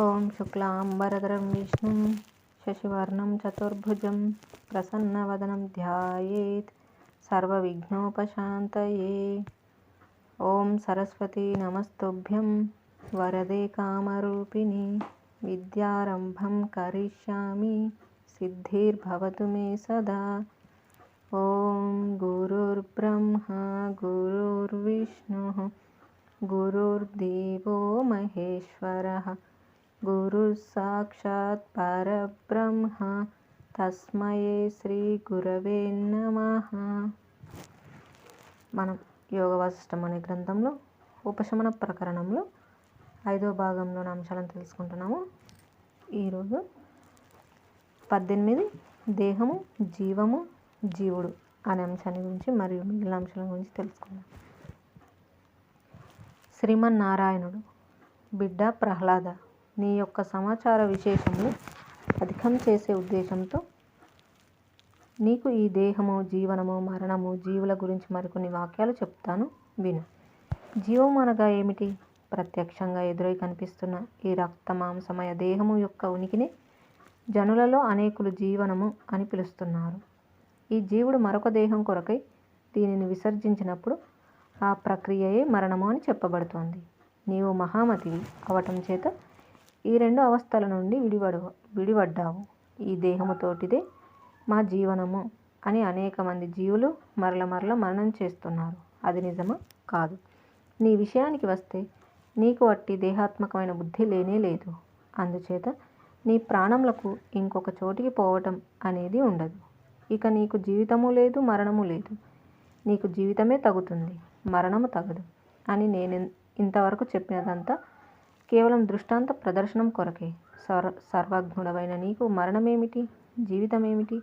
ఓం శుక్లాంబరధరం విష్ణుం శశివర్ణం చతుర్భుజం ప్రసన్నవదనం ధ్యాయేత్ సర్వవిఘ్నోపశాంతయే. ఓం సరస్వతీ నమస్తుభ్యం వరదే కామరూపిణి విద్యారంభం కరిష్యామి సిద్ధిర్భవతు మే సదా. ఓం గురుర్బ్రహ్మా గురుర్విష్ణుః గురుర్దేవో మహేశ్వరః గురుః సాక్షాత్ పరబ్రహ్మ తస్మై శ్రీ గురవే నమః. మనం యోగ వాసిష్టం అనే గ్రంథంలో ఉపశమన ప్రకరణంలో 5వ భాగంలోని అంశాలను తెలుసుకుంటున్నాము. ఈరోజు 18 దేహము, జీవము, జీవుడు అనే అంశాన్ని గురించి మరియు మిగిలిన అంశాల గురించి తెలుసుకుందాం. శ్రీమన్నారాయణుడు: బిడ్డ ప్రహ్లాద, నీ యొక్క సమాచార విశేషములు అధికం చేసే ఉద్దేశంతో నీకు ఈ దేహము, జీవనము, మరణము, జీవుల గురించి మరికొన్ని వాక్యాలు చెప్తాను, విను. జీవము అనగా ఏమిటి? ప్రత్యక్షంగా ఎదురై కనిపిస్తున్న ఈ రక్త మాంసమయ దేహము యొక్క ఉనికిని జనులలో అనేకులు జీవనము అని పిలుస్తున్నారు. ఈ జీవుడు మరొక దేహం కొరకై దీనిని విసర్జించినప్పుడు ఆ ప్రక్రియయే మరణము అని చెప్పబడుతోంది. నీవు మహామతివి అవటం చేత ఈ 2 అవస్థల నుండి విడివడ్డావు. ఈ దేహముతోటిదే మా జీవనము అని అనేక మంది జీవులు మరల మరణం చేస్తున్నారు. అది నిజమా? కాదు. నీ విషయానికి వస్తే నీకు అట్టి దేహాత్మకమైన బుద్ధి లేనే లేదు. అందుచేత నీ ప్రాణములకు ఇంకొక చోటికి పోవటం అనేది ఉండదు. ఇక నీకు జీవితము లేదు, మరణము లేదు. నీకు జీవితమే తగుతుంది, మరణము తగదు అని నేను ఇంతవరకు చెప్పినదంతా కేవలం దృష్టాంత ప్రదర్శనం కొరకే. సర్వజ్ఞుడవైన నీకు మరణమేమిటి, జీవితమేమిటి?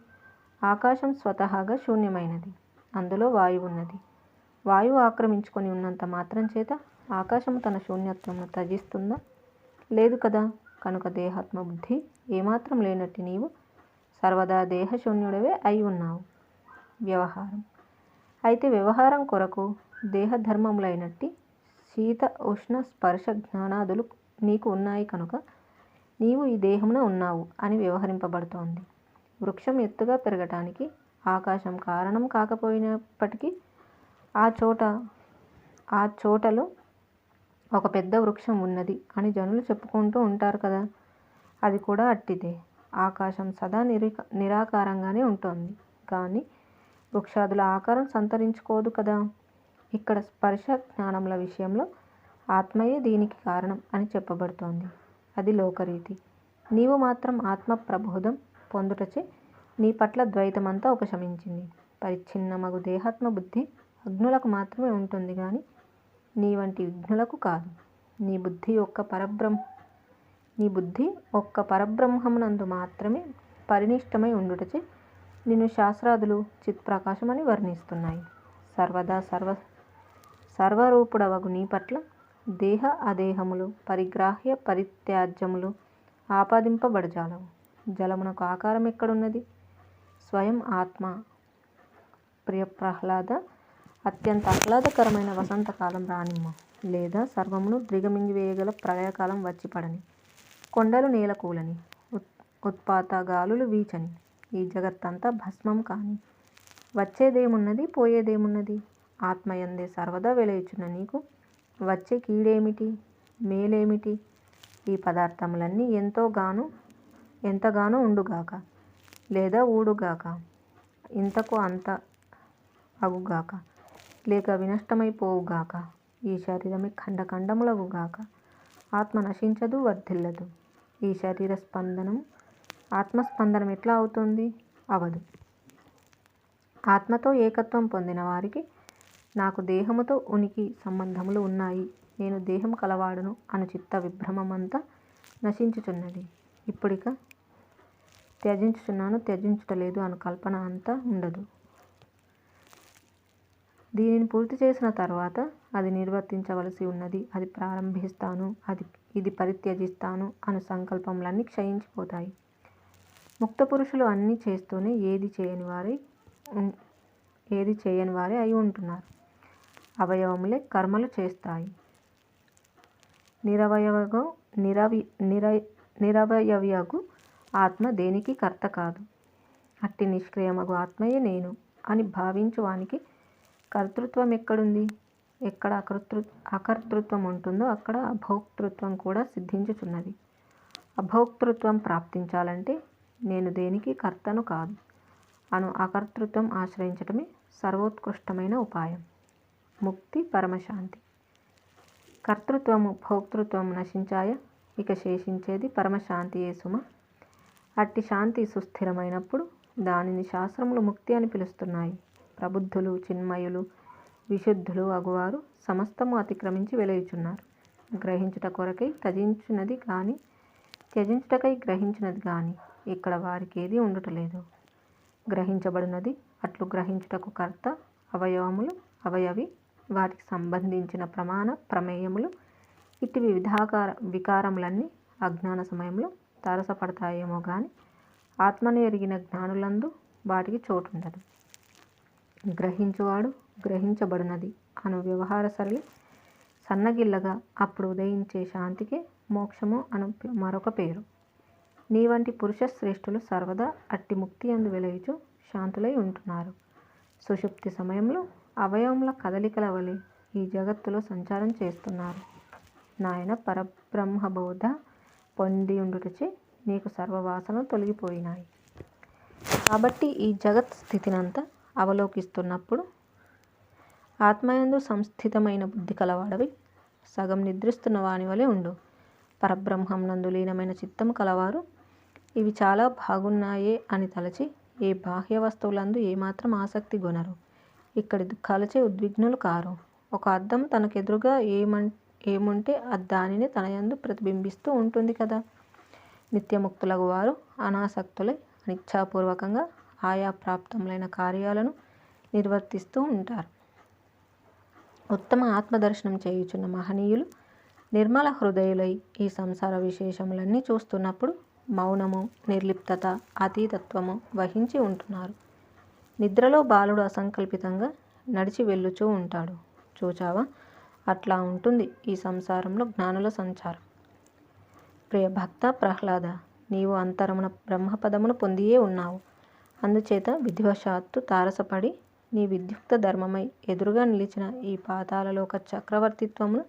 ఆకాశం స్వతహాగా శూన్యమైనది. అందులో వాయువు ఉన్నది. వాయువు ఆక్రమించుకొని ఉన్నంత మాత్రం చేత ఆకాశము తన శూన్యత్వమును త్యజిస్తుందా? లేదు కదా. కనుక దేహాత్మ బుద్ధి ఏమాత్రం లేనట్టి నీవు సర్వదా దేహశూన్యుడవే అయి ఉన్నావు. వ్యవహారం అయితే వ్యవహారం కొరకు దేహధర్మములైనట్టి శీత ఉష్ణ స్పర్శ జ్ఞానాదులు నీకు ఉన్నాయి కనుక నీవు ఈ దేహమున ఉన్నావు అని వ్యవహరింపబడుతోంది. వృక్షం ఎత్తుగా పెరగటానికి ఆకాశం కారణం కాకపోయినప్పటికీ ఆ చోటలో ఒక పెద్ద వృక్షం ఉన్నది అని జనులు చెప్పుకుంటూ ఉంటారు కదా. అది కూడా అట్టిదే. ఆకాశం సదా నిరాకారంగానే ఉంటుంది కానీ వృక్షాదుల ఆకారం సంతరించుకోదు కదా. ఇక్కడ స్పర్శ జ్ఞానముల విషయంలో ఆత్మయే దీనికి కారణం అని చెప్పబడుతోంది. అది లోకరీతి. నీవు మాత్రం ఆత్మ ప్రబోధం పొందుటచే నీ పట్ల ద్వైతమంతా ఉపశమించింది. పరిచ్ఛిన్నమగు దేహాత్మ బుద్ధి అజ్ఞులకు మాత్రమే ఉంటుంది కానీ నీ వంటి విజ్ఞులకు కాదు. నీ బుద్ధి ఒక్క పరబ్రహ్మమునందు మాత్రమే పరినిష్టమై ఉండుటచే నిన్ను శాస్త్రాదులు చిత్ప్రకాశమని వర్ణిస్తున్నాయి. సర్వదా సర్వరూపుడవగు నీ పట్ల దేహ అదేహములు, పరిగ్రాహ్య పరిత్యాజ్యములు ఆపాదింపబడజాలవు. జలమునకు ఆకారం ఎక్కడున్నది? స్వయం ఆత్మ. ప్రియ ప్రహ్లాద, అత్యంత ఆహ్లాదకరమైన వసంతకాలం రానిమ్ము, లేదా సర్వమును దిగమింగివేయగల ప్రళయకాలం వచ్చిపడని, కొండలు నేలకూలని, ఉత్పాత గాలులు వీచని, ఈ జగత్తంతా భస్మం కాని, వచ్చేదేమున్నది, పోయేదేమున్నది? ఆత్మయందే సర్వదా వెలయుచున్న నీకు వచ్చే కీడేమిటి, మేలేమిటి? ఈ పదార్థములన్నీ ఎంతగానో ఉండుగాక, లేదా ఊడుగాక, ఇంతకు అంత అగుగాక, లేక వినష్టమైపోవుగాక. ఈ శరీరమే ఖండఖండములగుగాక. ఆత్మ నశించదు, వర్ధిల్లదు. ఈ శరీర స్పందనం ఆత్మస్పందనం ఎట్లా అవుతుంది? అవదు. ఆత్మతో ఏకత్వం పొందిన వారికి నాకు దేహముతో ఉనికి సంబంధములు ఉన్నాయి, నేను దేహం కలవాడును అను చిత్త విభ్రమమంతా నశించుచున్నది. ఇప్పుడిక త్యజించుచున్నాను, త్యజించుటలేదు అను కల్పన అంతా ఉండదు. దీనిని పూర్తి చేసిన తర్వాత అది నిర్వర్తించవలసి ఉన్నది, అది ప్రారంభిస్తాను, ఇది పరిత్యజిస్తాను అను సంకల్పములన్నీ క్షయించిపోతాయి. ముక్త పురుషులు అన్నీ చేస్తూనే ఏది చేయని వారే అయి ఉంటున్నారు. అవయవములే కర్మలు చేస్తాయి. నిరవయవగా నిరవయవ్యగు ఆత్మ దేనికి కర్త కాదు. అట్టి నిష్క్రియమగు ఆత్మయే నేను అని భావించు వానికి కర్తృత్వం ఎక్కడుంది? ఎక్కడ అకర్తృత్వం ఉంటుందో అక్కడ అభోక్తృత్వం కూడా సిద్ధించుచున్నది. అభోక్తృత్వం ప్రాప్తించాలంటే నేను దేనికి కర్తను కాదు అను అకర్తృత్వం ఆశ్రయించటమే సర్వోత్కృష్టమైన ఉపాయం. ముక్తి పరమశాంతి. కర్తృత్వము భోక్తృత్వము నశించాయ, ఇక శేషించేది పరమశాంతియే సుమ. అట్టి శాంతి సుస్థిరమైనప్పుడు దానిని శాస్త్రములు ముక్తి అని పిలుస్తున్నాయి. ప్రబుద్ధులు, చిన్మయులు, విశుద్ధులు అగువారు సమస్తము అతిక్రమించి వెలయుచున్నారు. గ్రహించుట కొరకై త్యజించుటకై గ్రహించినది గాని ఇక్కడ వారికి ఏది ఉండుటలేదు. గ్రహించబడినది అట్లు గ్రహించుటకు కర్త, అవయవి, వాటికి సంబంధించిన ప్రమాణ ప్రమేయములు, ఇట్టి వికారములన్నీ అజ్ఞాన సమయంలో తారసపడతాయేమో గాని ఆత్మను ఎరిగిన జ్ఞానులందు వాటికి చోటుండదు. గ్రహించువాడు గ్రహించబడినది అను వ్యవహార సరళి సన్నగిల్లగా అప్పుడు ఉదయించే శాంతికే మోక్షము అను మరొక పేరు. నీ వంటి పురుష శ్రేష్ఠులు సర్వదా అట్టి ముక్తి యందు వెలయుచు శాంతులై ఉంటున్నారు. సుషుప్తి సమయంలో అవయవముల కదలికల వలె ఈ జగత్తులో సంచారం చేస్తున్నారు. నాయన పరబ్రహ్మబోధ పొందియుండుటచే నీకు సర్వవాసనలు తొలగిపోయినాయి. కాబట్టి ఈ జగత్ స్థితినంతా అవలోకిస్తున్నప్పుడు ఆత్మయందు సంస్థితమైన బుద్ధి కలవాడవి సగం నిద్రిస్తున్న వాని వలె ఉండు. పరబ్రహ్మం నందు లీనమైన చిత్తము కలవారు ఇవి చాలా బాగున్నాయే అని తలచి ఏ బాహ్య వస్తువులందు ఏమాత్రం ఆసక్తి గొనరు. ఇక్కడి దుఃఖాలచే ఉద్విగ్నులు కారు. ఒక అద్దం తనకెదురుగా ఏముంటే దానిని తనయందు ప్రతిబింబిస్తూ ఉంటుంది కదా. నిత్యముక్తులగు వారు అనాసక్తులై అనిచ్ఛాపూర్వకంగా ఆయా ప్రాప్తములైన కార్యాలను నిర్వర్తిస్తూ ఉంటారు. ఉత్తమ ఆత్మదర్శనం చేయుచున్న మహనీయులు నిర్మల హృదయులై ఈ సంసార విశేషములన్నీ చూస్తున్నప్పుడు మౌనము, నిర్లిప్తత, అతీతత్వము వహించి ఉంటున్నారు. నిద్రలో బాలుడు అసంకల్పితంగా నడిచి వెళ్ళుచూ ఉంటాడు. చూచావా, అట్లా ఉంటుంది ఈ సంసారంలో జ్ఞానుల సంచారం. ప్రియ భక్త ప్రహ్లాద, నీవు అంతరమున బ్రహ్మపదమును పొందియే ఉన్నావు. అందుచేత విధివశాత్తు తారసపడి నీ విద్యుక్త ధర్మమై ఎదురుగా నిలిచిన ఈ పాతాళలోక చక్రవర్తిత్వమును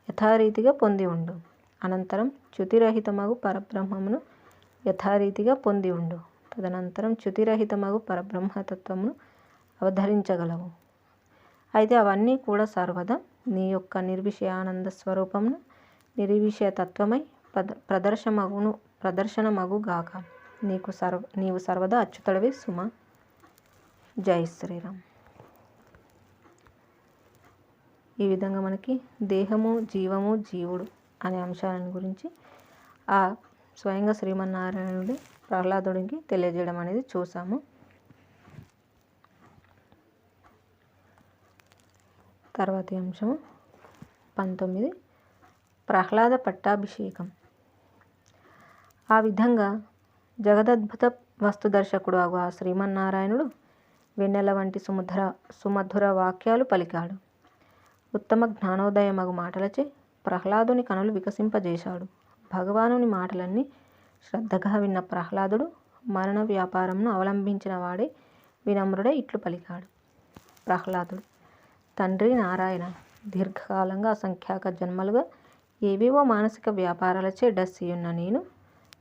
యథారీతిగా పొంది ఉండు. అనంతరం చ్యుతిరహితమగు పరబ్రహ్మమును యథారీతిగా పొంది ఉండు. తదనంతరం చ్యుతిరహితమగు పరబ్రహ్మతత్వమును అవధరించగలవు. అయితే అవన్నీ కూడా సర్వదా నీ యొక్క నిర్విషయానంద స్వరూపమును నిర్విషయతత్వమై ప్రదర్శనమగుగాక. నీవు సర్వదా అచ్యుతుడవే సుమ. జై శ్రీరామ్. ఈ విధంగా మనకి దేహము, జీవము, జీవుడు అనే అంశాలను గురించి ఆ స్వయంగా శ్రీమన్నారాయణుడి ప్రహ్లాదుడికి తెలియజేయడం అనేది చూసాము. తర్వాతి అంశము 19 ప్రహ్లాద పట్టాభిషేకం. ఆ విధంగా జగదద్భుత వస్తుదర్శకుడు అగు ఆ శ్రీమన్నారాయణుడు వెన్నెల వంటి సుమధుర వాక్యాలు పలికాడు. ఉత్తమ జ్ఞానోదయమగు మాటలచే ప్రహ్లాదుని కనులు వికసింపజేశాడు. భగవానుని మాటలన్నీ శ్రద్ధగా విన్న ప్రహ్లాదుడు మరణ వ్యాపారంను అవలంబించిన వాడే వినమ్రుడై ఇట్లు పలికాడు. ప్రహ్లాదుడు: తండ్రి నారాయణ, దీర్ఘకాలంగా అసంఖ్యాక జన్మలుగా ఏవేవో మానసిక వ్యాపారాలచే డస్సియున్న నేను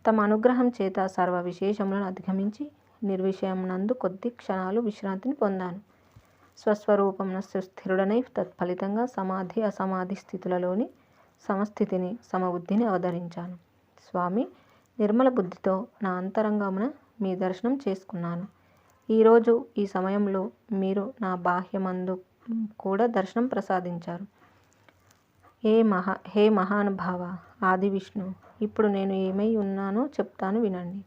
తమ అనుగ్రహం చేత సర్వ విశేషములను అధిగమించి నిర్విషయమునందు కొద్ది క్షణాలు విశ్రాంతిని పొందాను. స్వస్వరూపమున సుస్థిరుడనై తత్ఫలితంగా సమాధి, అసమాధి స్థితులలోని సమస్థితిని, సమబుద్ధిని అవతరించాను. స్వామి, నిర్మల బుద్ధితో నా అంతరంగమున మీ దర్శనం చేసుకున్నాను. ఈరోజు ఈ సమయంలో మీరు నా బాహ్యమందు కూడా దర్శనం ప్రసాదించారు. హే మహానుభావ ఆది విష్ణు, ఇప్పుడు నేను ఏమై ఉన్నానో చెప్తాను వినండి.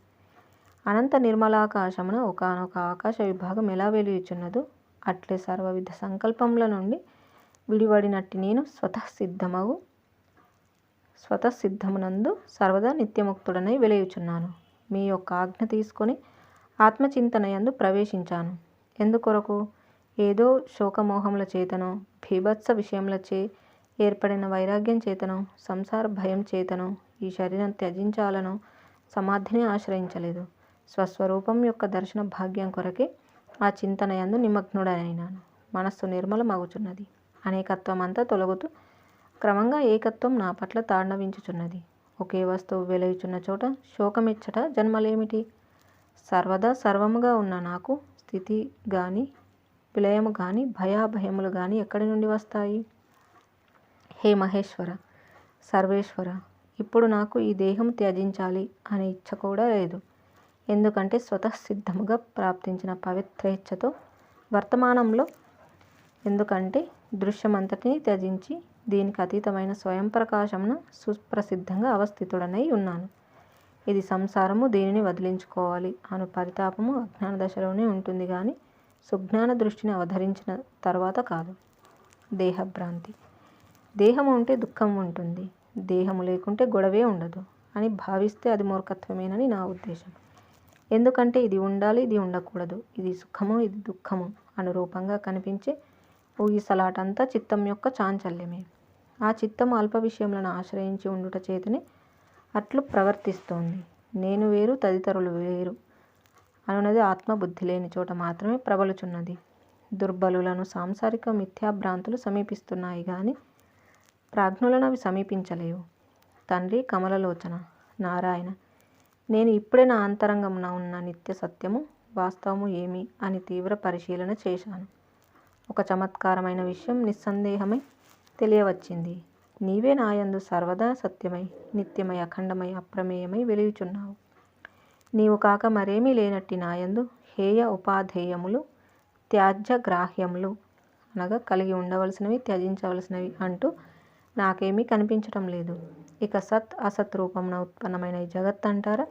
అనంత నిర్మలాకాశమున ఒకానొక ఆకాశ విభాగం ఎలా వెలుయుచున్నదో అట్లే సర్వవిధ సంకల్పముల నుండి విడివడినట్టి నేను స్వతసిద్ధమునందు సర్వదా నిత్యముక్తుడనై వెలయుచున్నాను. మీ యొక్క ఆజ్ఞ తీసుకొని ఆత్మచింతనయందు ప్రవేశించాను. ఎందుకొరకు? ఏదో శోకమోహముల చేతనో భీభత్స విషయములచే ఏర్పడిన వైరాగ్యం చేతనో సంసార భయం చేతనో ఈ శరీరం త్యజించాలనో సమాధిని ఆశ్రయించలేదు. స్వస్వరూపం యొక్క దర్శన భాగ్యం కొరకే ఆ చింతన యందు నిమగ్నుడనైనాను. మనస్సు నిర్మలమగుచున్నది. అనేకత్వం అంతా తొలగుతూ క్రమంగా ఏకత్వం నా పట్ల తాండవించుచున్నది. ఒకే వస్తువు వెలయుచున్న చోట శోకమిచ్చట జన్మలేమిటి? సర్వదా సర్వముగా ఉన్న నాకు స్థితి గాని విలయము గాని భయాభయములు గాని ఎక్కడి నుండి వస్తాయి? హే మహేశ్వర, సర్వేశ్వర, ఇప్పుడు నాకు ఈ దేహం త్యజించాలి అనే ఇచ్ఛ కూడా లేదు. ఎందుకంటే స్వతఃసిద్ధముగా ప్రాప్తించిన పవిత్రేచ్ఛతో వర్తమానంలో ఎందుకంటే దృశ్యమంతటిని త్యజించి దీనికి అతీతమైన స్వయం ప్రకాశమున సుప్రసిద్ధంగా అవస్థితుడనై ఉన్నాను. ఇది సంసారము, దీనిని వదిలించుకోవాలి అను పరితాపము అజ్ఞాన దశలోనే ఉంటుంది కానీ సుజ్ఞాన దృష్టిని అవధరించిన తర్వాత కాదు. దేహభ్రాంతి. దేహము ఉంటే దుఃఖం ఉంటుంది, దేహము లేకుంటే గొడవే ఉండదు అని భావిస్తే అది మూర్ఖత్వమేనని నా ఉద్దేశం. ఎందుకంటే ఇది ఉండాలి, ఇది ఉండకూడదు, ఇది సుఖము, ఇది దుఃఖము అనురూపంగా కనిపించే ఊగిసలాటంతా చిత్తం యొక్క చాంచల్యమే. ఆ చిత్తము అల్ప విషయములను ఆశ్రయించి ఉండుట చేతనే అట్లు ప్రవర్తిస్తోంది. నేను వేరు, తదితరులు వేరు అనున్నది ఆత్మబుద్ధి లేని చోట మాత్రమే ప్రబలుచున్నది. దుర్బలులను సాంసారిక మిథ్యాభ్రాంతులు సమీపిస్తున్నాయి కానీ ప్రాజ్ఞులను అవి సమీపించలేవు. తండ్రి కమలలోచన, నారాయణ, నేను ఇప్పుడే నా అంతరంగమున ఉన్న నిత్య సత్యము, వాస్తవము ఏమి అని తీవ్ర పరిశీలన చేశాను. ఒక చమత్కారమైన విషయం నిస్సందేహమై తెలియవచ్చింది. నీవే నాయందు సర్వదా సత్యమై, నిత్యమై, అఖండమై, అప్రమేయమై వెలుగుచున్నావు. నీవు కాక మరేమీ లేనట్టి నాయందు హేయ ఉపాధేయములు, త్యాజ్య గ్రాహ్యములు అనగా కలిగి ఉండవలసినవి, త్యజించవలసినవి అంటూ నాకేమీ కనిపించటం లేదు. ఇక సత్ అసత్ రూపమున ఉత్పన్నమైన ఈ జగత్ అంటారా?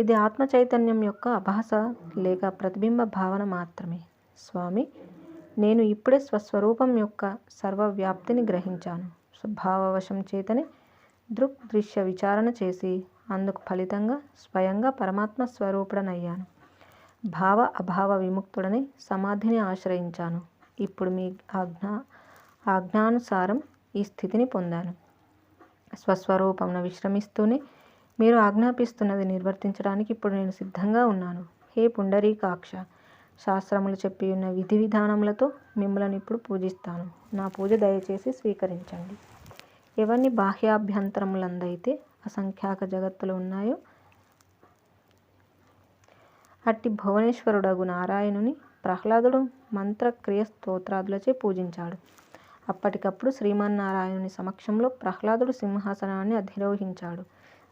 ఇది ఆత్మ చైతన్యం యొక్క అభాస లేక ప్రతిబింబ భావన మాత్రమే. స్వామి, నేను ఇప్పుడే స్వస్వరూపం యొక్క సర్వవ్యాప్తిని గ్రహించాను. స్వభావవశం చేతనే దృగ్దృశ్య విచారణ చేసి అందుకు ఫలితంగా స్వయంగా పరమాత్మ స్వరూపుడనయ్యాను. భావ అభావ విముక్తుడని సమాధిని ఆశ్రయించాను. ఇప్పుడు మీ ఆజ్ఞానుసారం ఈ స్థితిని పొందాను. స్వస్వరూపంను విశ్రమిస్తూనే మీరు ఆజ్ఞాపిస్తున్నది నిర్వర్తించడానికి ఇప్పుడు నేను సిద్ధంగా ఉన్నాను. హే పుండరీకాక్ష, శాస్త్రములు చెప్పి ఉన్న విధి విధానములతో మిమ్మల్ని ఇప్పుడు పూజిస్తాను. నా పూజ దయచేసి స్వీకరించండి. ఎవరిని బాహ్యాభ్యంతరములందైతే అసంఖ్యాక జగత్తులు ఉన్నాయో అట్టి భువనేశ్వరుడగు నారాయణుని ప్రహ్లాదుడు మంత్రక్రియ స్తోత్రాదులచే పూజించాడు. అప్పటికప్పుడు శ్రీమన్నారాయణుని సమక్షంలో ప్రహ్లాదుడు సింహాసనాన్ని అధిరోహించాడు.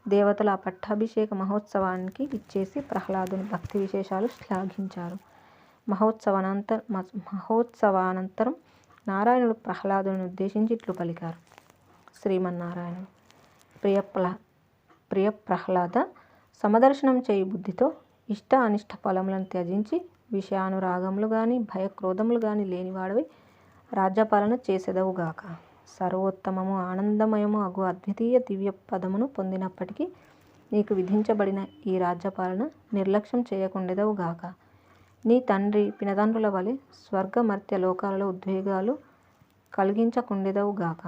దేవతలు ఆ పట్టాభిషేక మహోత్సవానికి ఇచ్చేసి ప్రహ్లాదుని భక్తి విశేషాలు శ్లాఘించారు. మహోత్సవానంతరం నారాయణుడు ప్రహ్లాదుని ఉద్దేశించి ఇట్లు పలికారు. శ్రీమన్నారాయణుడు, ప్రియ ప్రహ్లాద, సమదర్శనం చేయి బుద్ధితో ఇష్ట అనిష్ట ఫలములను త్యజించి విషయానురాగములు గాని భయక్రోధములు గాని లేనివాడవి రాజ్యపాలన చేసెదవుగాక. సర్వోత్తమము ఆనందమయము అగు అద్వితీయ దివ్య పదమును పొందినప్పటికీ నీకు విధించబడిన ఈ రాజ్యపాలన నిర్లక్ష్యం చేయకుండెదవుగాక. నీ తండ్రి పినతండ్రుల వలె స్వర్గ మర్త్య లోకాలలో ఉద్వేగాలు కలిగించకుండెదవుగాక.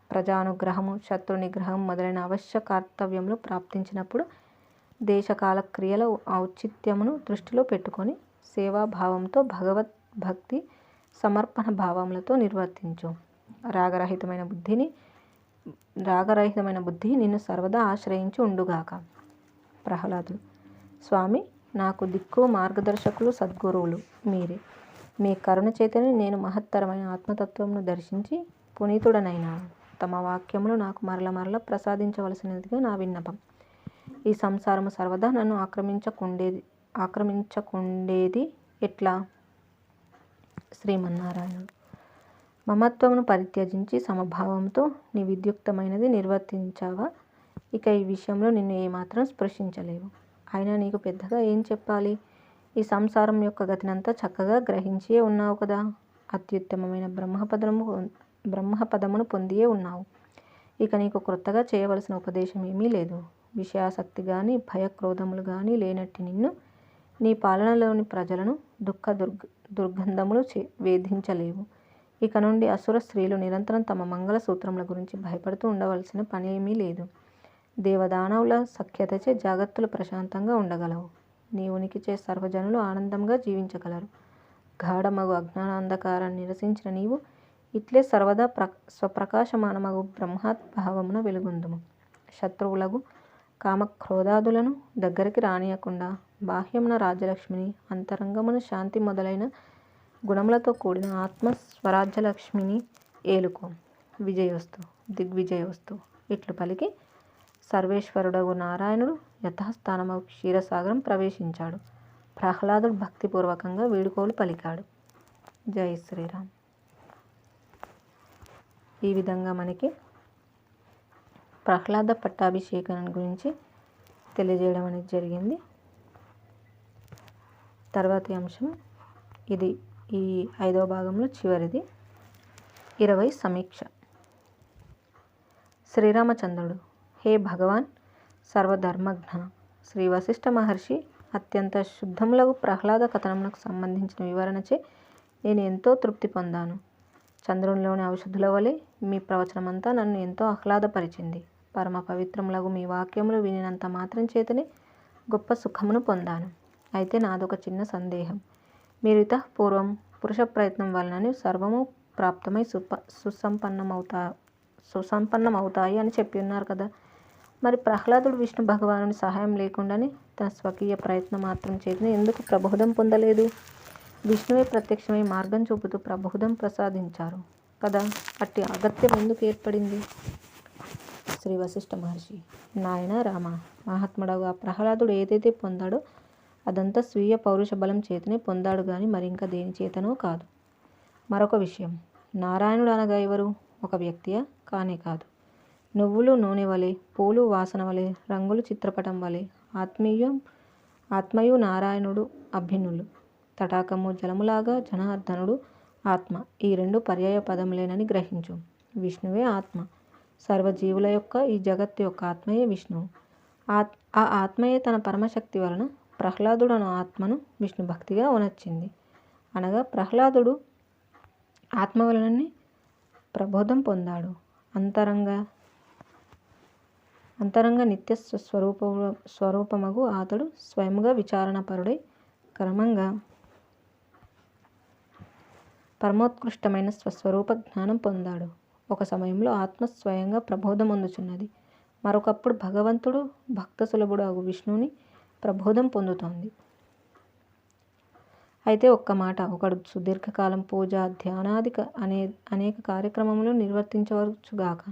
ప్రజానుగ్రహము, శత్రు నిగ్రహం మొదలైన అవశ్య కర్తవ్యములు ప్రాప్తించినప్పుడు దేశకాల క్రియల ఔచిత్యమును దృష్టిలో పెట్టుకొని సేవాభావంతో భగవద్భక్తి సమర్పణ భావములతో నిర్వర్తించు. రాగరహితమైన బుద్ధి నిన్ను సర్వదా ఆశ్రయించి ఉండుగాక. ప్రహ్లాదుడు, స్వామి, నాకు దిక్కు మార్గదర్శకులు సద్గురువులు మీరే. మీ కరుణ చేతనే నేను మహత్తరమైన ఆత్మతత్వమును దర్శించి పునీతుడనైనాను. తమ వాక్యములు నాకు మరల ప్రసాదించవలసినదిగా నా విన్నపం. ఈ సంసారము సర్వదా నన్ను ఆక్రమించకుండేది ఎట్లా? శ్రీమన్నారాయణుడు, మమత్వమును పరిత్యజించి సమభావంతో నీ విద్యుక్తమైనది నిర్వర్తించావా? ఇక ఈ విషయంలో నిన్ను ఏమాత్రం స్పృశించలేవు. అయినా నీకు పెద్దగా ఏం చెప్పాలి? ఈ సంసారం యొక్క గతినంతా చక్కగా గ్రహించియే ఉన్నావు కదా. అత్యుత్తమమైన బ్రహ్మపదమును పొందియే ఉన్నావు. ఇక నీకు క్రొత్తగా చేయవలసిన ఉపదేశం ఏమీ లేదు. విషయాసక్తి గాని భయక్రోధములు గాని లేనట్టి నిన్ను, నీ పాలనలోని ప్రజలను దుర్గంధములు వేధించలేవు. ఇక నుండి అసుర స్త్రీలు నిరంతరం తమ మంగళసూత్రముల గురించి భయపడుతూ ఉండవలసిన పని ఏమీ లేదు. దేవదానవుల సఖ్యతచే జాగత్తులు ప్రశాంతంగా ఉండగలవు. నీ ఉనికిచే సర్వజనులు ఆనందంగా జీవించగలరు. గాఢమగు అజ్ఞానాంధకారాన్ని నిరసించిన నీవు ఇట్లే సర్వదా స్వప్రకాశమానమగు బ్రహ్మాత్భావమున వెలుగొందుము. శత్రువులకు కామక్రోధాదులను దగ్గరికి రానియకుండా బాహ్యమున రాజ్యలక్ష్మిని, అంతరంగమున శాంతి మొదలైన గుణములతో కూడిన ఆత్మ స్వరాజ్యలక్ష్మిని ఏలుకో. విజయోస్తు, దిగ్విజయోస్తు ఇట్లు పలికి సర్వేశ్వరుడగు నారాయణుడు యథాస్థానమగు క్షీరసాగరం ప్రవేశించాడు. ప్రహ్లాదుడు భక్తిపూర్వకంగా వీడుకోలు పలికాడు. జై శ్రీరామ్. ఈ విధంగా మనకి ప్రహ్లాద పట్టాభిషేకం గురించి తెలియజేయడం అనేది జరిగింది. తర్వాతి అంశం ఇది ఈ 5వ భాగంలో చివరిది. 20 సమీక్ష. శ్రీరామచంద్రుడు: హే భగవాన్ సర్వధర్మజ్ఞ, శ్రీ వశిష్ఠ మహర్షి అత్యంత శుద్ధములగు ప్రహ్లాద కథనమునకు సంబంధించిన వివరణచే నేను ఎంతో తృప్తి పొందాను. చంద్రునిలోని ఔషధుల వలె మీ ప్రవచనమంతా నన్ను ఎంతో ఆహ్లాదపరిచింది. పరమ పవిత్రములగు మీ వాక్యములు వినినంత మాత్రం చేతనే గొప్ప సుఖమును పొందాను. అయితే నాదొక చిన్న సందేహం. మీరు ఇతఃపూర్వం పురుష ప్రయత్నం వలననే సర్వము ప్రాప్తమై సుసంపన్నమవుతాయి అని చెప్పి ఉన్నారు కదా. మరి ప్రహ్లాదుడు విష్ణు భగవానుని సహాయం లేకుండానే తన స్వకీయ ప్రయత్న మాత్రం చేతనే ఎందుకు ప్రబోధం పొందలేదు? విష్ణువే ప్రత్యక్షమై మార్గం చూపుతూ ప్రబోధం ప్రసాదించారు కదా. అట్టి అగత్యం ఎందుకు ఏర్పడింది? శ్రీ వశిష్ఠ మహర్షి: నాయన రామ, మహాత్ముడగు ఆ ప్రహ్లాదుడు ఏదైతే పొందాడో అదంతా స్వీయ పౌరుష బలం చేతనే పొందాడు గాని మరింక దేని చేతనో కాదు. మరొక విషయం, నారాయణుడు అనగా ఎవరు? ఒక వ్యక్తియా? కానే కాదు. నువ్వులు నూనె వలె, పూలు వాసన వలె, రంగులు చిత్రపటం వలె ఆత్మయు నారాయణుడు అభిన్నులు. తటాకము జలములాగా జనార్దనుడు ఆత్మ. ఈ 2 పర్యాయ పదములేనని గ్రహించు. విష్ణువే ఆత్మ. సర్వజీవుల యొక్క ఈ జగత్తు యొక్క ఆత్మయే విష్ణువు. ఆ ఆత్మయే తన పరమశక్తి వలన ప్రహ్లాదుడు అను ఆత్మను విష్ణు భక్తిగా ఉనర్చింది. అనగా ప్రహ్లాదుడు ఆత్మ వలననే ప్రబోధం పొందాడు. అంతరంగ నిత్య స్వరూపమగు అతడు స్వయముగా విచారణపరుడై క్రమంగా పరమోత్కృష్టమైన స్వస్వరూప జ్ఞానం పొందాడు. ఒక సమయంలో ఆత్మ స్వయంగా ప్రబోధమొందుచున్నది. మరొకప్పుడు భగవంతుడు భక్త సులభుడు అగు విష్ణువుని ప్రబోధం పొందుతోంది. అయితే ఒక్క మాట, ఒకడు సుదీర్ఘకాలం పూజ, ధ్యానాది అనేక కార్యక్రమములు నిర్వర్తించవచ్చుగాక,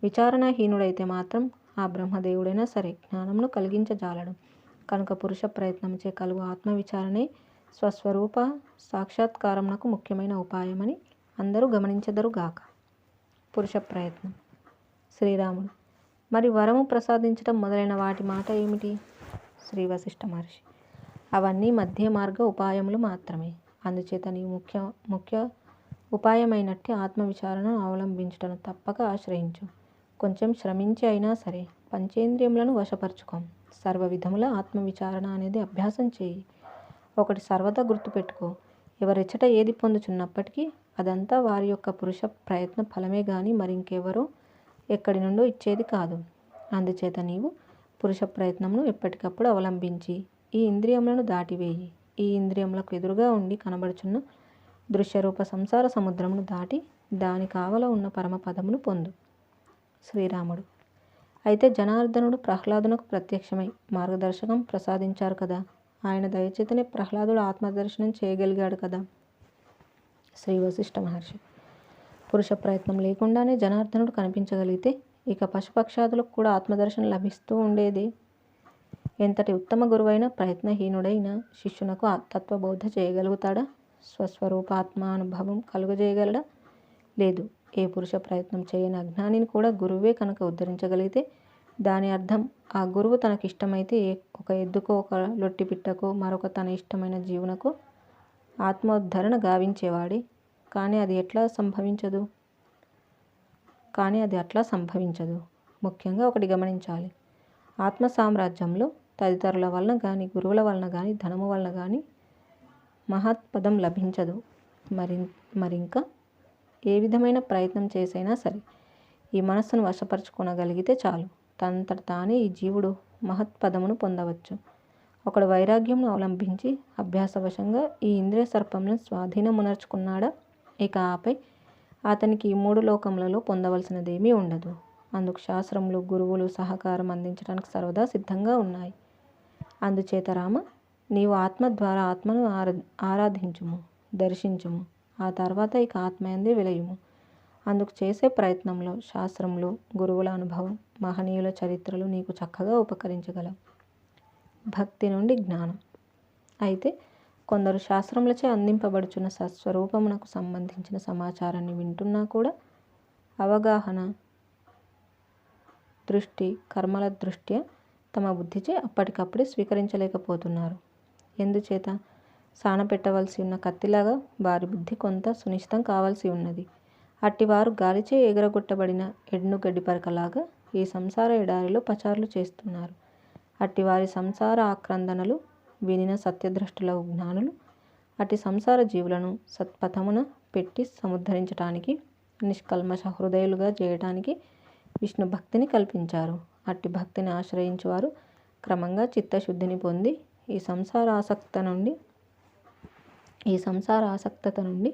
విచారణాహీనుడైతే మాత్రం ఆ బ్రహ్మదేవుడైనా సరే జ్ఞానమును కలిగించజాలడు. కనుక పురుష ప్రయత్నముచే కలుగు ఆత్మవిచారణే స్వస్వరూప సాక్షాత్కారమునకు ముఖ్యమైన ఉపాయమని అందరూ గమనించెదరుగాక. పురుష ప్రయత్నం. శ్రీరాముడు: మరి వరము ప్రసాదించటం మొదలైన వాటి మాట ఏమిటి? శ్రీ వశిష్ఠ మహర్షి: అవన్నీ మధ్య మార్గ ఉపాయములు మాత్రమే. అందుచేత నీవు ముఖ్య ఉపాయమైనట్టి ఆత్మవిచారణను అవలంబించుటను తప్పక ఆశ్రయించు. కొంచెం శ్రమించి అయినా సరే పంచేంద్రియములను వశపరుచుకో. సర్వ విధముల ఆత్మవిచారణ అనేది అభ్యాసం చేయి. ఒకటి సర్వదా గుర్తుపెట్టుకో, ఎవరెచ్చట ఏది పొందుచున్నప్పటికీ అదంతా వారి యొక్క పురుష ప్రయత్న ఫలమే గాని మరింకెవరో ఎక్కడి నుండో ఇచ్చేది కాదు. అందుచేత నీవు పురుష ప్రయత్నమును ఎప్పటికప్పుడు అవలంబించి ఈ ఇంద్రియములను దాటివేయి. ఈ ఇంద్రియములకు ఎదురుగా ఉండి కనబడుచున్న దృశ్యరూప సంసార సముద్రమును దాటి దాని కావల ఉన్న పరమపదమును పొందు. శ్రీరాముడు: అయితే జనార్దనుడు ప్రహ్లాదునకు ప్రత్యక్షమై మార్గదర్శకం ప్రసాదించారు కదా. ఆయన దయచేతనే ప్రహ్లాదుడు ఆత్మదర్శనం చేయగలిగాడు కదా. శ్రీ వశిష్ఠ మహర్షి: పురుష ప్రయత్నం లేకుండానే జనార్దనుడు కనిపించగలిగితే ఇక పశుపక్షాదులకు కూడా ఆత్మదర్శనం లభిస్తూ ఉండేది. ఎంతటి ఉత్తమ గురువైన ప్రయత్నహీనుడైన శిష్యునకు తత్వబోధ చేయగలుగుతాడా? స్వస్వరూపాత్మానుభవం కలుగజేయగలడా? లేదు. ఏ పురుష ప్రయత్నం చేయని అజ్ఞానిని కూడా గురువే కనుక ఉద్ధరించగలిగితే దాని అర్థం ఆ గురువు తనకిష్టమైతే ఒక ఎద్దుకో, ఒక లొట్టిపిట్టకో, మరొక తన ఇష్టమైన జీవునకో ఆత్మోద్ధరణ గావించేవాడే. కానీ అది అట్లా సంభవించదు. ముఖ్యంగా ఒకటి గమనించాలి. ఆత్మ సామ్రాజ్యంలో తదితరుల వలన కానీ, గురువుల వలన కానీ, ధనము వలన కానీ మహత్పదం లభించదు. మరింక ఏ విధమైన ప్రయత్నం చేసైనా సరే ఈ మనస్సును వశపరచుకొనగలిగితే చాలు, తనంతట తానే ఈ జీవుడు మహత్పదమును పొందవచ్చు. ఒకడు వైరాగ్యమును అవలంబించి అభ్యాసవశంగా ఈ ఇంద్రియ సర్పములను స్వాధీనమునర్చుకున్నాడా, ఇక ఆపై అతనికి ఈ 3 లోకములలో పొందవలసినదేమీ ఉండదు. అందుకు శాస్త్రములు, గురువులు సహకారం అందించడానికి సర్వదా సిద్ధంగా ఉన్నాయి. అందుచేత రామ, నీవు ఆత్మ ద్వారా ఆత్మను ఆరాధించుము, దర్శించుము. ఆ తర్వాత ఇక ఆత్మయందే విలయుము. అందుకు చేసే ప్రయత్నంలో శాస్త్రములు, గురువుల అనుభవం, మహనీయుల చరిత్రలు నీకు చక్కగా ఉపకరించగలవు. భక్తి నుండి జ్ఞానం. అయితే కొందరు శాస్త్రములచే అందింపబడుచున్న సత్స్వరూపమునకు సంబంధించిన సమాచారాన్ని వింటున్నా కూడా అవగాహన దృష్టి, కర్మల దృష్ట్యా తమ బుద్ధిచే అప్పటికప్పుడే స్వీకరించలేకపోతున్నారు. ఎందుచేత? సానపెట్టవలసి ఉన్న కత్తిలాగా వారి బుద్ధి కొంత సునిశ్చితం కావలసి ఉన్నది. అట్టివారు గాలిచే ఎగరగొట్టబడిన ఎడ్ను గడ్డిపరకలాగా ఈ సంసార ఎడారిలో పచారులు చేస్తున్నారు. అట్టివారి సంసార ఆక్రందనలు వినిన సత్యద్రష్టులగు జ్ఞానులు అట్టి సంసార జీవులను సత్పథమున పెట్టి సముద్ధరించటానికి, నిష్కల్మష హృదయులుగా చేయటానికి విష్ణు భక్తిని కల్పించారు. అట్టి భక్తిని ఆశ్రయించువారు క్రమంగా చిత్తశుద్ధిని పొంది ఈ సంసారాసక్తత నుండి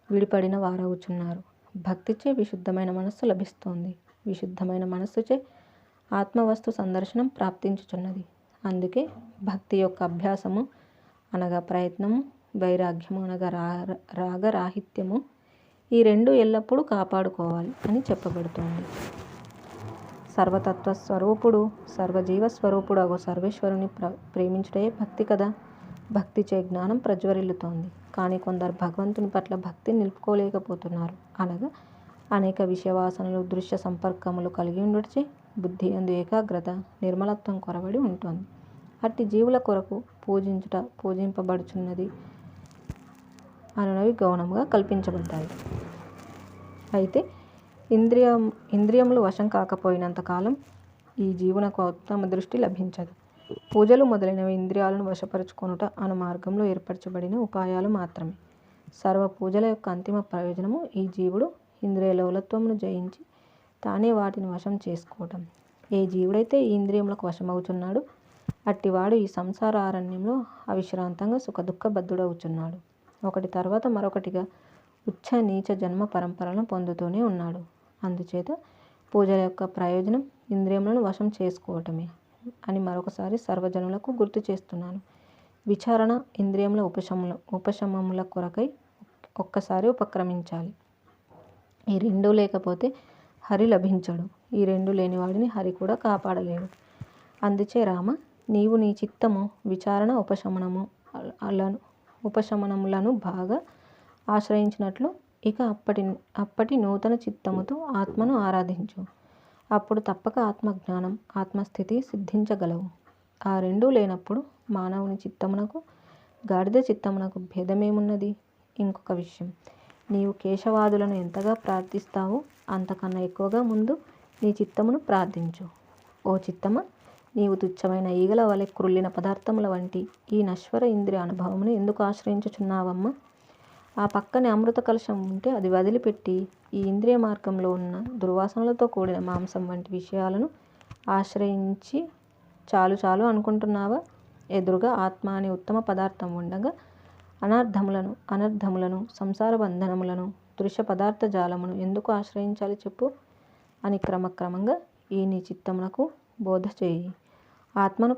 విడిపడిన వారవుచున్నారు. భక్తిచే విశుద్ధమైన మనస్సు లభిస్తోంది. విశుద్ధమైన మనస్సుచే ఆత్మవస్తు సందర్శనం ప్రాప్తించుచున్నది. అందుకే భక్తి యొక్క అభ్యాసము అనగా ప్రయత్నము, వైరాగ్యము అనగా రాగరాహిత్యము, ఈ 2 ఎల్లప్పుడూ కాపాడుకోవాలి అని చెప్పబడుతోంది. సర్వతత్వ స్వరూపుడు, సర్వజీవస్వరూపుడు అగో సర్వేశ్వరుని ప్రేమించుటే భక్తి కదా. భక్తిచే జ్ఞానం ప్రజ్వరిల్లుతోంది. కానీ కొందరు భగవంతుని పట్ల భక్తిని నిలుపుకోలేకపోతున్నారు. అనగా అనేక విషయవాసనలు, దృశ్య సంపర్కములు కలిగి ఉండుటచే బుద్ధి యందు ఏకాగ్రత, నిర్మలత్వం కొరవడి ఉంటుంది. అట్టి జీవుల కొరకు పూజింపబడుచున్నది అనునవి గౌణముగా కల్పించబడ్డాయి. అయితే ఇంద్రియములు వశం కాకపోయినంత కాలం ఈ జీవునకు ఉత్తమ దృష్టి లభించదు. పూజలు మొదలైనవి ఇంద్రియాలను వశపరుచుకొనుట అను మార్గంలో ఏర్పరచబడిన ఉపాయాలు మాత్రమే. సర్వ పూజల యొక్క అంతిమ ప్రయోజనము ఈ జీవుడు ఇంద్రియ లోలత్వమును జయించి తానే వాటిని వశం చేసుకోవటం. ఏ జీవుడైతే ఈ ఇంద్రియములకు వశమవుచున్నాడు, అట్టివాడు ఈ సంసార అరణ్యంలో అవిశ్రాంతంగా సుఖదుఃఖ బద్ధుడవుచున్నాడు. ఒకటి తర్వాత మరొకటిగా ఉచ్చ నీచ జన్మ పరంపరలను పొందుతూనే ఉన్నాడు. అందుచేత పూజల యొక్క ప్రయోజనం ఇంద్రియములను వశం చేసుకోవటమే అని మరొకసారి సర్వజనులకు గుర్తు చేస్తున్నాను. విచారణ, ఇంద్రియముల ఉపశమముల కొరకై ఒక్కసారి ఉపక్రమించాలి. ఈ 2 లేకపోతే హరి లభించడు. ఈ 2 లేనివాడిని హరి కూడా కాపాడలేడు. అందుచే రామ, నీవు నీ చిత్తము విచారణ, ఉపశమనములను బాగా ఆశ్రయించినట్లు ఇక అప్పటి నూతన చిత్తముతో ఆత్మను ఆరాధించు. అప్పుడు తప్పక ఆత్మజ్ఞానం, ఆత్మస్థితి సిద్ధించగలవు. ఆ 2 లేనప్పుడు మానవుని చిత్తమునకు గాడిద చిత్తమునకు భేదమేమున్నది? ఇంకొక విషయం, నీవు కేశవాదులను ఎంతగా ప్రార్థిస్తావో అంతకన్నా ఎక్కువగా ముందు నీ చిత్తమును ప్రార్థించు. ఓ చిత్తమా, నీవు తుచ్చమైన ఈగల వలె క్రుల్లిన పదార్థముల వంటి ఈ నశ్వర ఇంద్రియ అనుభవమును ఎందుకు ఆశ్రయించుచున్నావమ్మా? ఆ పక్కనే అమృత కలశం ఉంటే అది వదిలిపెట్టి ఈ ఇంద్రియ మార్గంలో ఉన్న దుర్వాసనలతో కూడిన మాంసం వంటి విషయాలను ఆశ్రయించి చాలు అనుకుంటున్నావా? ఎదురుగా ఆత్మ అనే ఉత్తమ పదార్థం ఉండగా అనర్థములను, సంసార బంధనములను, దృశ్య పదార్థ జాలమును ఎందుకు ఆశ్రయించాలి చెప్పు అని క్రమక్రమంగా ఈ నీ చిత్తమునకు బోధ చేయి. ఆత్మను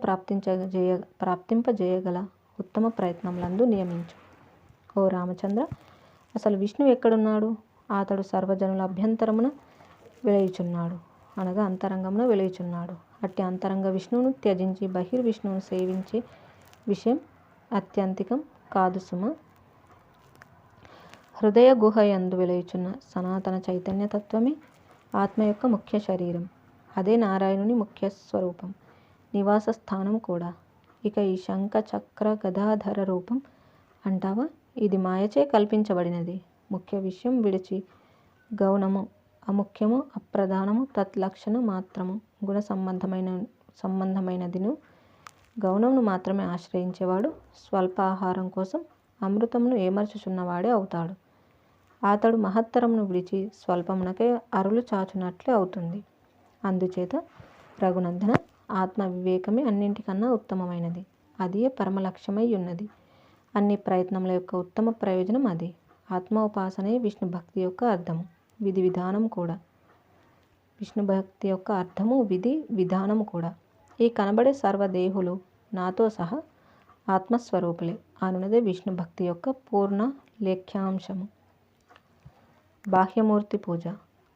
ప్రాప్తింపజేయగల ఉత్తమ ప్రయత్నములందు నియమించు. ఓ రామచంద్ర, అసలు విష్ణువు ఎక్కడున్నాడు? అతడు సర్వజనుల అభ్యంతరమున వెలయుచున్నాడు, అనగా అంతరంగమున వెలయుచున్నాడు. అట్టి అంతరంగ విష్ణువును త్యజించి బహిర్విష్ణువును సేవించే విషయం అత్యంతికం కాదు సుమ. హృదయ గుహయందు వెలయుచున్న సనాతన చైతన్య తత్వమే ఆత్మ యొక్క ముఖ్య శరీరం. అదే నారాయణుని ముఖ్య స్వరూపం, నివాస స్థానం కూడా. ఇక ఈ శంఖ చక్ర గదాధర రూపం అంటావా? ఇది మాయచే కల్పించబడినది. ముఖ్య విషయం విడిచి గౌణము, అముఖ్యము, అప్రధానము, తత్లక్షణ మాత్రము, గుణ సంబంధమైనదిను గౌణమును మాత్రమే ఆశ్రయించేవాడు స్వల్ప ఆహారం కోసం అమృతమును ఏమర్చుచున్నవాడే అవుతాడు. అతడు మహత్తరమును విడిచి స్వల్పమునకే అరులు చాచునట్లే అవుతుంది. అందుచేత రఘునందన, ఆత్మ వివేకమే అన్నింటికన్నా ఉత్తమమైనది. అదియే పరమలక్ష్యమై ఉన్నది. అన్ని ప్రయత్నముల యొక్క ఉత్తమ ప్రయోజనం అది. ఆత్మోపాసనే విష్ణు భక్తి యొక్క అర్థము, విధి విధానం కూడా. విష్ణు భక్తి యొక్క అర్థము, విధి విధానము కూడా. ఈ కనబడే సర్వదేహులు నాతో సహా ఆత్మస్వరూపులే అనున్నదే విష్ణు భక్తి యొక్క పూర్ణ లేఖ్యాంశము. బాహ్యమూర్తి పూజ.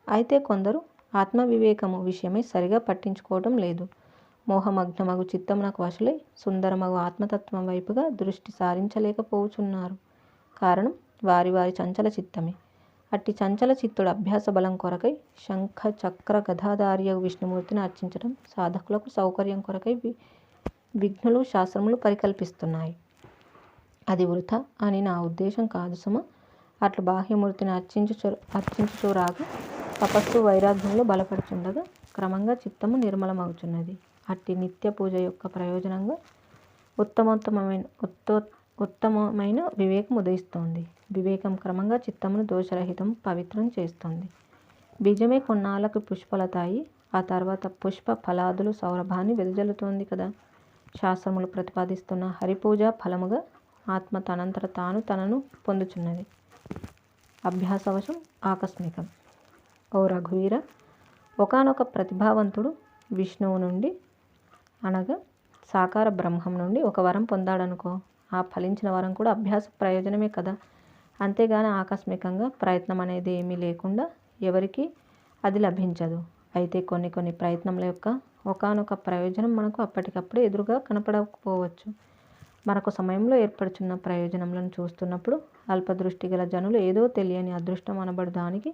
అయితే కొందరు ఆత్మవివేకము విషయమై సరిగా పట్టించుకోవటం లేదు. మోహమగ్నమగు చిత్తమునకు వశులై సుందరమగు ఆత్మతత్వం వైపుగా దృష్టి సారించలేకపోవుచున్నారు. కారణం వారి వారి చంచల చిత్తమే. అట్టి చంచల చిత్తుడు అభ్యాస బలం కొరకై శంఖ చక్ర గదాధారియగు విష్ణుమూర్తిని అర్చించడం సాధకులకు సౌకర్యం కొరకై విఘ్నులు శాస్త్రములు పరికల్పిస్తున్నాయి. అది వృథ అని నా ఉద్దేశం కాదు సుమ. అట్లు బాహ్యమూర్తిని అర్చించుచూరాగా తపస్సు వైరాగ్యంలో బలపడుచుండగా క్రమంగా చిత్తము నిర్మలమవుచున్నది. అట్టి నిత్య పూజ యొక్క ప్రయోజనంగా ఉత్తమమైన వివేకం ఉదయిస్తోంది. వివేకం క్రమంగా చిత్తమును దోషరహితం పవిత్రం చేస్తుంది. బీజమే కొన్నాళ్ళకు పుష్పలతాయి, ఆ తర్వాత పుష్ప ఫలాదులు సౌరభాన్ని వెదజల్లుతోంది కదా. శాస్త్రములు ప్రతిపాదిస్తున్న హరిపూజ ఫలముగా ఆత్మ తనంతట తాను తనను పొందుచున్నది. అభ్యాసవశం, ఆకస్మికం. ఓ రఘువీర, ఒకానొక ప్రతిభావంతుడు విష్ణువు నుండి అనగా సాకార బ్రహ్మం నుండి ఒక వరం పొందాడనుకో. ఆ ఫలించిన వరం కూడా అభ్యాస ప్రయోజనమే కదా. అంతేగాని ఆకస్మికంగా ప్రయత్నం అనేది ఏమీ లేకుండా ఎవరికి అది లభించదు. అయితే కొన్ని ప్రయత్నముల యొక్క ఒకానొక ప్రయోజనం మనకు అప్పటికప్పుడే ఎదురుగా కనపడకపోవచ్చు. మరొక సమయంలో ఏర్పడుచున్న ప్రయోజనములను చూస్తున్నప్పుడు అల్పదృష్టి గల జనులు ఏదో తెలియని అదృష్టం అనబడు దానికి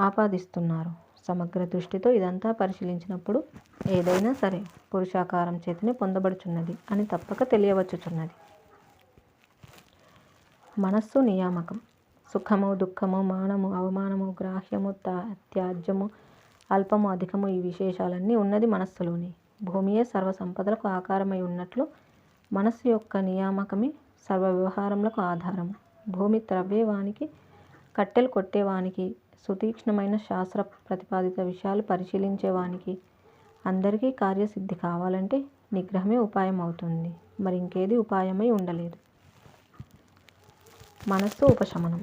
ఆపాదిస్తున్నారు. సమగ్ర దృష్టితో ఇదంతా పరిశీలించినప్పుడు ఏదైనా సరే పురుషాకారం చేతనే పొందబడుచున్నది అని తప్పక తెలియవచ్చుచున్నది. మనస్సు నియామకం. సుఖము, దుఃఖము, మానము, అవమానము, గ్రాహ్యము, త్యాజ్యము, అల్పము, అధికము, ఈ విశేషాలన్నీ ఉన్నది మనస్సులోని. భూమియే సర్వ సంపదలకు ఆకారమై ఉన్నట్లు మనస్సు యొక్క నియామకమే సర్వ వ్యవహారములకు ఆధారము. భూమి త్రవ్వేవానికి, కట్టెలు కొట్టేవానికి, సుతీక్ష్ణమైన శాస్త్ర ప్రతిపాదిత విషయాలు పరిశీలించేవానికి అందరికీ కార్యసిద్ధి కావాలంటే నిగ్రహమే ఉపాయం అవుతుంది. మరి ఇంకేది ఉపాయమై ఉండలేదు. మనస్సు ఉపశమనం.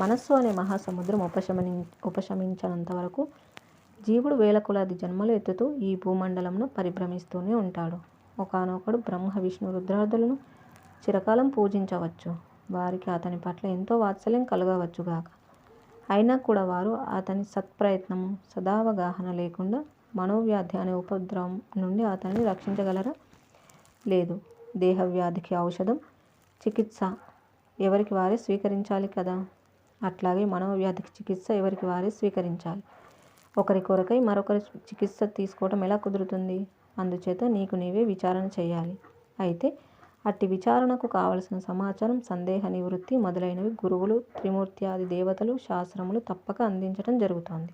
మనస్సు అనే మహాసముద్రం ఉపశమించనంత వరకు జీవుడు వేల కొలది జన్మలు ఎత్తుతూ ఈ భూమండలంను పరిభ్రమిస్తూనే ఉంటాడు. ఒకానొకడు బ్రహ్మ విష్ణు రుద్రాదులను చిరకాలం పూజించవచ్చు. వారికి అతని పట్ల ఎంతో వాత్సల్యం కలగవచ్చుగాక. అయినా కూడా వారు అతని సత్ప్రయత్నము, సదావగాహన లేకుండా మనోవ్యాధి అనే ఉపద్రవం నుండి అతనిని రక్షించగలరా? లేదు. దేహవ్యాధికి ఔషధం, చికిత్స ఎవరికి వారే స్వీకరించాలి కదా. అట్లాగే మనోవ్యాధికి చికిత్స ఎవరికి వారే స్వీకరించాలి. ఒకరి కొరకై మరొకరి చికిత్స తీసుకోవటం ఎలా కుదురుతుంది? అందుచేత నీకు నీవే విచారణ చేయాలి. అయితే అట్టి విచారణకు కావలసిన సమాచారం, సందేహ నివృత్తి మొదలైనవి గురువులు, త్రిమూర్త్యాది దేవతలు, శాస్త్రములు తప్పక అందించటం జరుగుతోంది.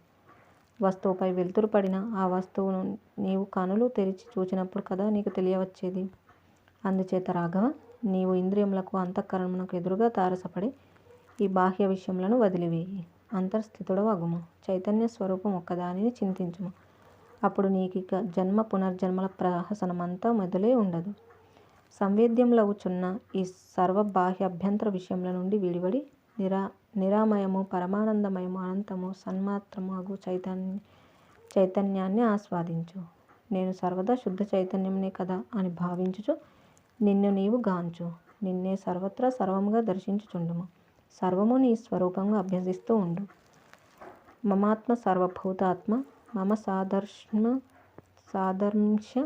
వస్తువుపై వెలుతురు పడిన ఆ వస్తువును నీవు కనులు తెరిచి చూచినప్పుడు కదా నీకు తెలియవచ్చేది. అందుచేత రాఘవ, నీవు ఇంద్రియములకు, అంతఃకరణమునకు ఎదురుగా తారసపడి ఈ బాహ్య విషయములను వదిలివేయి. అంతర్స్థితుడవు అగుము. చైతన్య స్వరూపం ఒక్కదానిని చింతించుము. అప్పుడు నీకిక జన్మ పునర్జన్మల ప్రహసనమంతా మొదలే ఉండదు. సంవేద్యములవుచున్న ఈ సర్వ బాహ్య అభ్యంతర విషయముల నుండి విడివడి నిరామయము, పరమానందమయము, అనంతము, సన్మాత్రము అగు చైతన్యాన్ని ఆస్వాదించు. నేను సర్వదా శుద్ధ చైతన్యమునే కదా అని భావించుచు నిన్ను నీవు గాంచు. నిన్నే సర్వత్రా సర్వముగా దర్శించుచుండుము. సర్వము నీ స్వరూపంగా అభ్యసిస్తూ ఉండు. మమాత్మ సర్వభూతాత్మ మమ సాదర్శ్య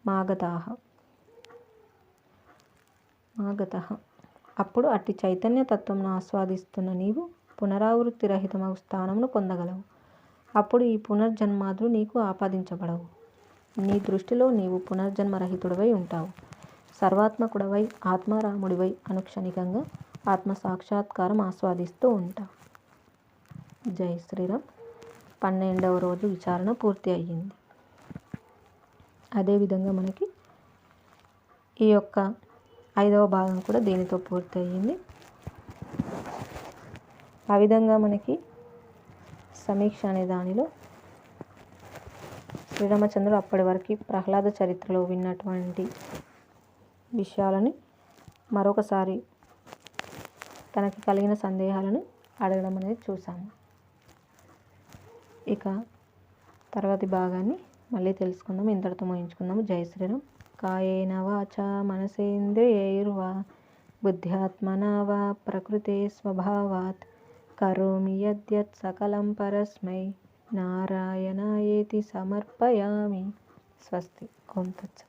మాగతః. అప్పుడు అట్టి చైతన్య తత్వమును ఆస్వాదిస్తున్న నీవు పునరావృత్తి రహితమగు స్థానమును పొందగలవు. అప్పుడు ఈ పునర్జన్మాదులు నీకు ఆపాదించబడవు. నీ దృష్టిలో నీవు పునర్జన్మరహితుడివై ఉంటావు. సర్వాత్మకుడవై, ఆత్మారాముడివై అనుక్షణికంగా ఆత్మ సాక్షాత్కారం ఆస్వాదిస్తూ ఉంటావు. జై శ్రీరామ్. 12వ రోజు విచారణ పూర్తి అయ్యింది. అదేవిధంగా మనకి ఈ యొక్క 5వ భాగం కూడా దీనితో పూర్తి అయ్యింది. ఆ విధంగా మనకి సమీక్ష అనే దానిలో శ్రీరామచంద్రుడు అప్పటి వరకు ప్రహ్లాద చరిత్రలో విన్నటువంటి విషయాలని మరొకసారి తనకి కలిగిన సందేహాలను అడగడం అనేది చూసాము. ఇక తర్వాతి భాగాన్ని మళ్ళీ తెలుసుకుందాం. ఇంతటితో ముగించుకుందాము. జై శ్రీరామ్. కాయేన వాచా మనసేంద్రియైర్వా బుద్ధ్యాత్మనా వా ప్రకృతే స్వభావాత్ కరోమి యద్యత్ సకలం పరస్మై నారాయణాయేతి సమర్పయామి. స్వస్తి. ఓం తత్సత్.